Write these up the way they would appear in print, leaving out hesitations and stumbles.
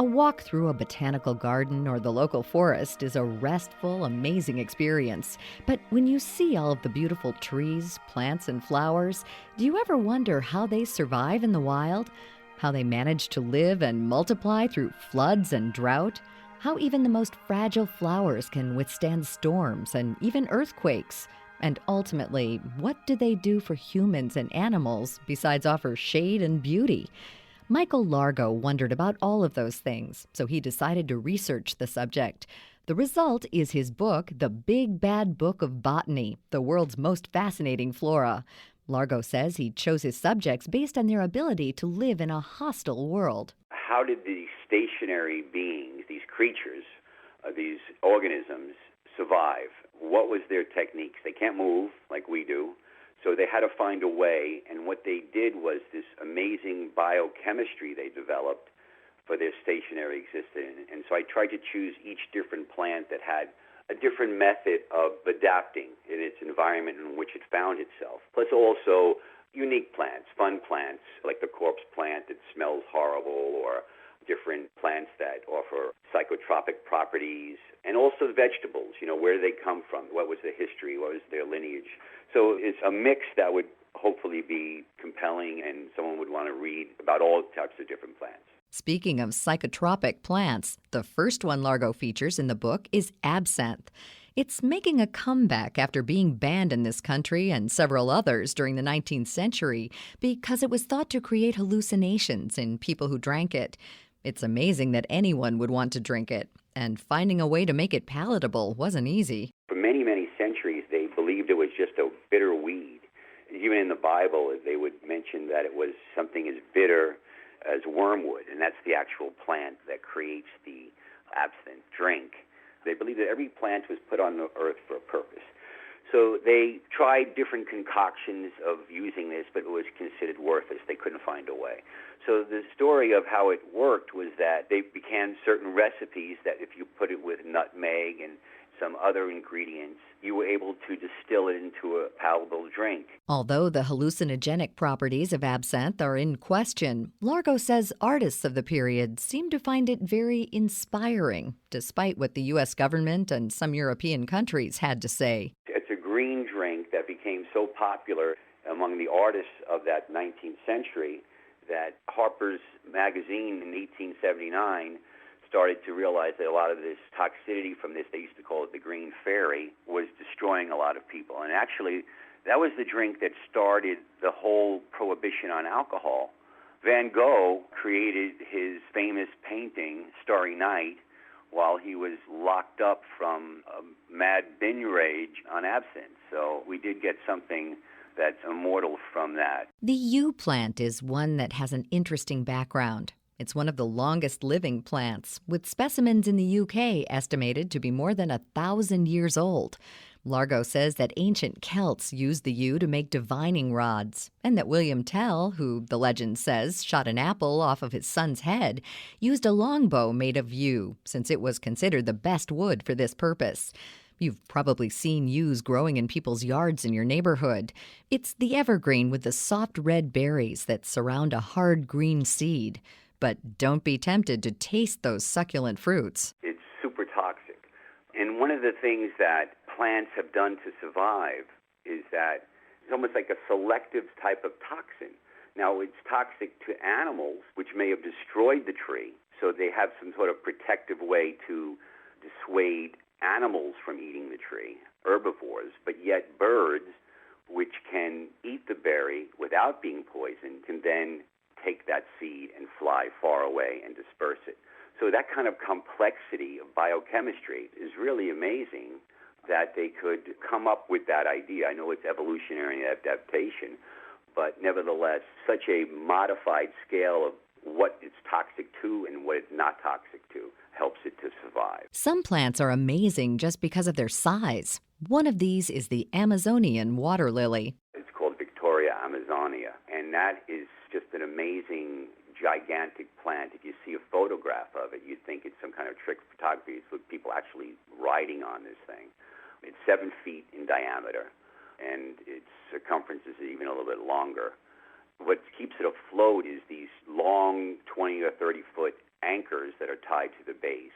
A walk through a botanical garden or the local forest is a restful, amazing experience. But when you see all of the beautiful trees, plants, and flowers, do you ever wonder how they survive in the wild? How they manage to live and multiply through floods and drought? How even the most fragile flowers can withstand storms and even earthquakes? And ultimately, what do they do for humans and animals besides offer shade and beauty? Michael Largo wondered about all of those things, so he decided to research the subject. The result is his book, The Big Bad Book of Botany, the world's most fascinating flora. Largo says he chose his subjects based on their ability to live in a hostile world. How did these stationary beings, these creatures, these organisms survive? What was their techniques? They can't move like we do. So they had to find a way, and what they did was this amazing biochemistry they developed for their stationary existence. And so I tried to choose each different plant that had a different method of adapting in its environment in which it found itself. Plus also unique plants, fun plants, like the corpse plant that smells horrible, or different plants that offer psychotropic properties, and also vegetables. Where do they come from? What was the history? What was their lineage? So it's a mix that would hopefully be compelling, and someone would want to read about all types of different plants. Speaking of psychotropic plants, the first one Largo features in the book is absinthe. It's making a comeback after being banned in this country and several others during the 19th century because it was thought to create hallucinations in people who drank it. It's amazing that anyone would want to drink it, and finding a way to make it palatable wasn't easy. For many, many centuries, they believed it was just a bitter weed. Even in the Bible, they would mention that it was something as bitter as wormwood, and that's the actual plant that creates the absinthe drink. They believed that every plant was put on the earth for a purpose. So they tried different concoctions of using this, but it was considered worthless. They couldn't find a way. So the story of how it worked was that they began certain recipes that if you put it with nutmeg and some other ingredients, you were able to distill it into a palatable drink. Although the hallucinogenic properties of absinthe are in question, Largo says artists of the period seem to find it very inspiring, despite what the U.S. government and some European countries had to say. It's a green drink that became so popular among the artists of that 19th century that Harper's Magazine in 1879 started to realize that a lot of this toxicity from this, they used to call it the green fairy, was destroying a lot of people. And actually, that was the drink that started the whole prohibition on alcohol. Van Gogh created his famous painting, Starry Night, while he was locked up from a mad binge rage on absinthe. So we did get something that's immortal from that. The yew plant is one that has an interesting background. It's one of the longest living plants, with specimens in the UK estimated to be more than 1,000 years old. Largo says that ancient Celts used the yew to make divining rods, and that William Tell, who the legend says shot an apple off of his son's head, used a longbow made of yew, since it was considered the best wood for this purpose. You've probably seen yews growing in people's yards in your neighborhood. It's the evergreen with the soft red berries that surround a hard green seed. But don't be tempted to taste those succulent fruits. It's super toxic. And one of the things that plants have done to survive is that it's almost like a selective type of toxin. Now, it's toxic to animals, which may have destroyed the tree, so they have some sort of protective way to dissuade animals from eating the tree, herbivores, but yet birds, which can eat the berry without being poisoned, can then take that seed and fly far away and disperse it. So that kind of complexity of biochemistry is really amazing that they could come up with that idea. I know it's evolutionary adaptation, but nevertheless, such a modified scale of what it's toxic to and what it's not toxic to helps it to survive. Some plants are amazing just because of their size. One of these is the Amazonian water lily. It's called Victoria Amazonia, and that is just an amazing, gigantic plant. If you see a photograph of it, you'd think it's some kind of trick photography. It's with people actually riding on this thing. It's 7 feet in diameter, and its circumference is even a little bit longer. What keeps it afloat is these long 20 or 30-foot anchors that are tied to the base.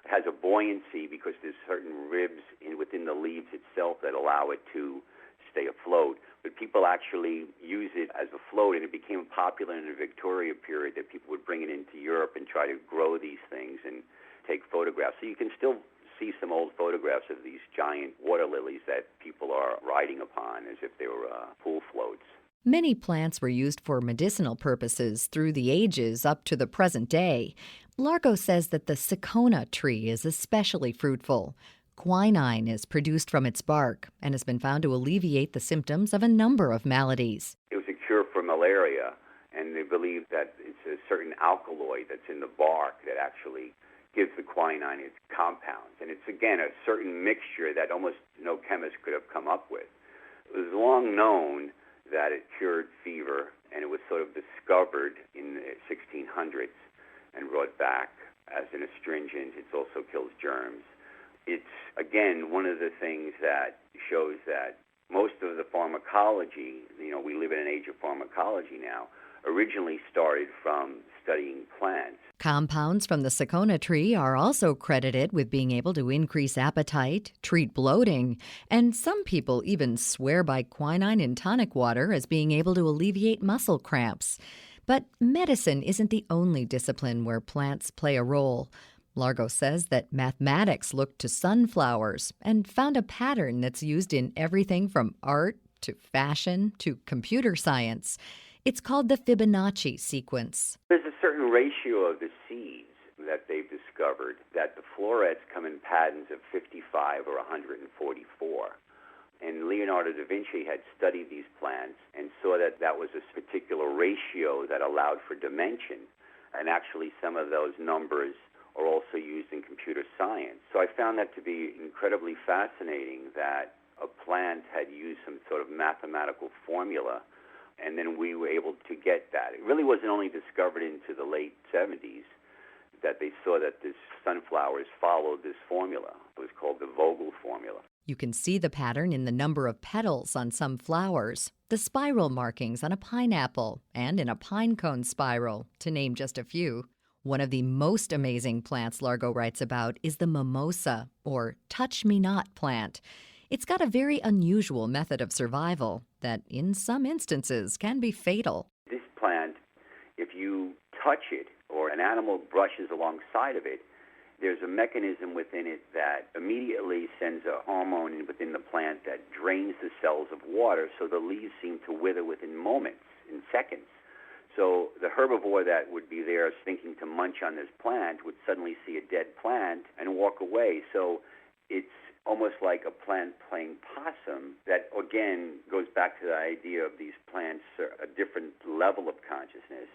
It has a buoyancy because there's certain ribs within the leaves itself that allow it to stay afloat. But people actually use it as a float, and it became popular in the Victoria period that people would bring it into Europe and try to grow these things and take photographs. So you can still see some old photographs of these giant water lilies that people are riding upon as if they were pool floats. Many plants were used for medicinal purposes through the ages up to the present day. Largo says that the cinchona tree is especially fruitful. Quinine is produced from its bark and has been found to alleviate the symptoms of a number of maladies. It was a cure for malaria, and they believe that it's a certain alkaloid that's in the bark that actually gives the quinine its compounds. And it's, again, a certain mixture that almost no chemist could have come up with. It was long known that it cured fever, and it was sort of discovered in the 1600s and brought back as an astringent. It also kills germs. It's, again, one of the things that shows that most of the pharmacology, we live in an age of pharmacology now, originally started from studying plants. Compounds from the cinchona tree are also credited with being able to increase appetite, treat bloating, and some people even swear by quinine in tonic water as being able to alleviate muscle cramps. But medicine isn't the only discipline where plants play a role. Largo says that mathematics looked to sunflowers and found a pattern that's used in everything from art to fashion to computer science. It's called the Fibonacci sequence. There's a certain ratio of the seeds that they've discovered that the florets come in patterns of 55 or 144. And Leonardo da Vinci had studied these plants and saw that that was a particular ratio that allowed for dimension. And actually some of those numbers are also used in computer science. So I found that to be incredibly fascinating that a plant had used some sort of mathematical formula, and then we were able to get that. It really wasn't only discovered into the late 70s that they saw that this sunflowers followed this formula. It was called the Vogel formula. You can see the pattern in the number of petals on some flowers, the spiral markings on a pineapple, and in a pine cone spiral, to name just a few. One of the most amazing plants Largo writes about is the mimosa, or touch-me-not plant. It's got a very unusual method of survival that, in some instances, can be fatal. This plant, if you touch it or an animal brushes alongside of it, there's a mechanism within it that immediately sends a hormone within the plant that drains the cells of water, so the leaves seem to wither within moments, in seconds. So the herbivore that would be there thinking to munch on this plant would suddenly see a dead plant and walk away. So it's almost like a plant playing possum that, again, goes back to the idea of these plants, a different level of consciousness,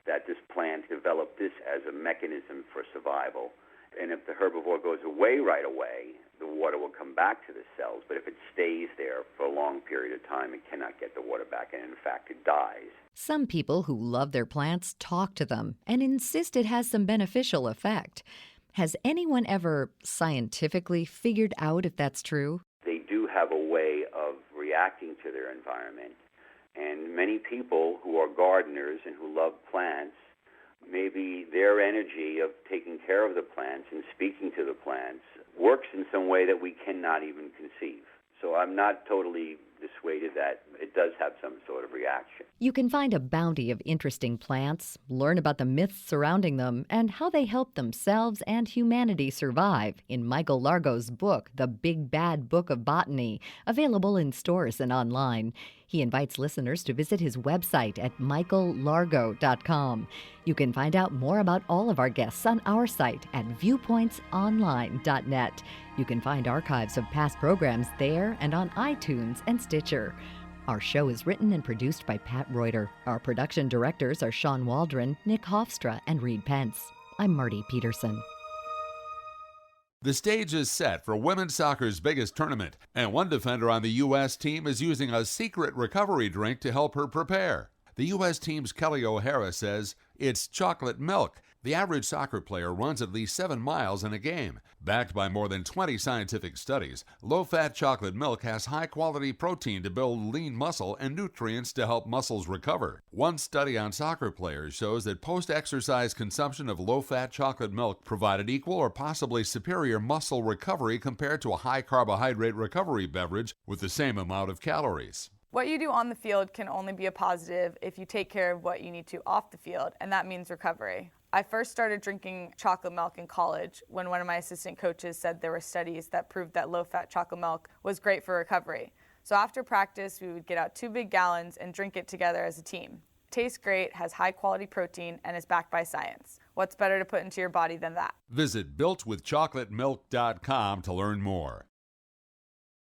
that this plant developed this as a mechanism for survival. And if the herbivore goes away right away, the water will come back to the cells. But if it stays there for a long period of time, it cannot get the water back, and in fact, it dies. Some people who love their plants talk to them and insist it has some beneficial effect. Has anyone ever scientifically figured out if that's true? They do have a way of reacting to their environment. And many people who are gardeners and who love plants, maybe their energy of taking care of the plants and speaking to the plants works in some way that we cannot even conceive. So I'm not totally dissuaded that it does have some sort of reaction. You can find a bounty of interesting plants, learn about the myths surrounding them, and how they help themselves and humanity survive in Michael Largo's book, The Big Bad Book of Botany, available in stores and online. He invites listeners to visit his website at michaellargo.com. You can find out more about all of our guests on our site at viewpointsonline.net. You can find archives of past programs there and on iTunes and Stitcher. Our show is written and produced by Pat Reuter. Our production directors are Sean Waldron, Nick Hofstra, and Reed Pence. I'm Marty Peterson. The stage is set for women's soccer's biggest tournament, and one defender on the U.S. team is using a secret recovery drink to help her prepare. The U.S. team's Kelly O'Hara says it's chocolate milk, The average soccer player runs at least 7 miles in a game. Backed by more than 20 scientific studies, low-fat chocolate milk has high-quality protein to build lean muscle and nutrients to help muscles recover. One study on soccer players shows that post-exercise consumption of low-fat chocolate milk provided equal or possibly superior muscle recovery compared to a high-carbohydrate recovery beverage with the same amount of calories. What you do on the field can only be a positive if you take care of what you need to off the field, and that means recovery. I first started drinking chocolate milk in college when one of my assistant coaches said there were studies that proved that low-fat chocolate milk was great for recovery. So after practice, we would get out 2 big gallons and drink it together as a team. It tastes great, has high-quality protein, and is backed by science. What's better to put into your body than that? Visit builtwithchocolatemilk.com to learn more.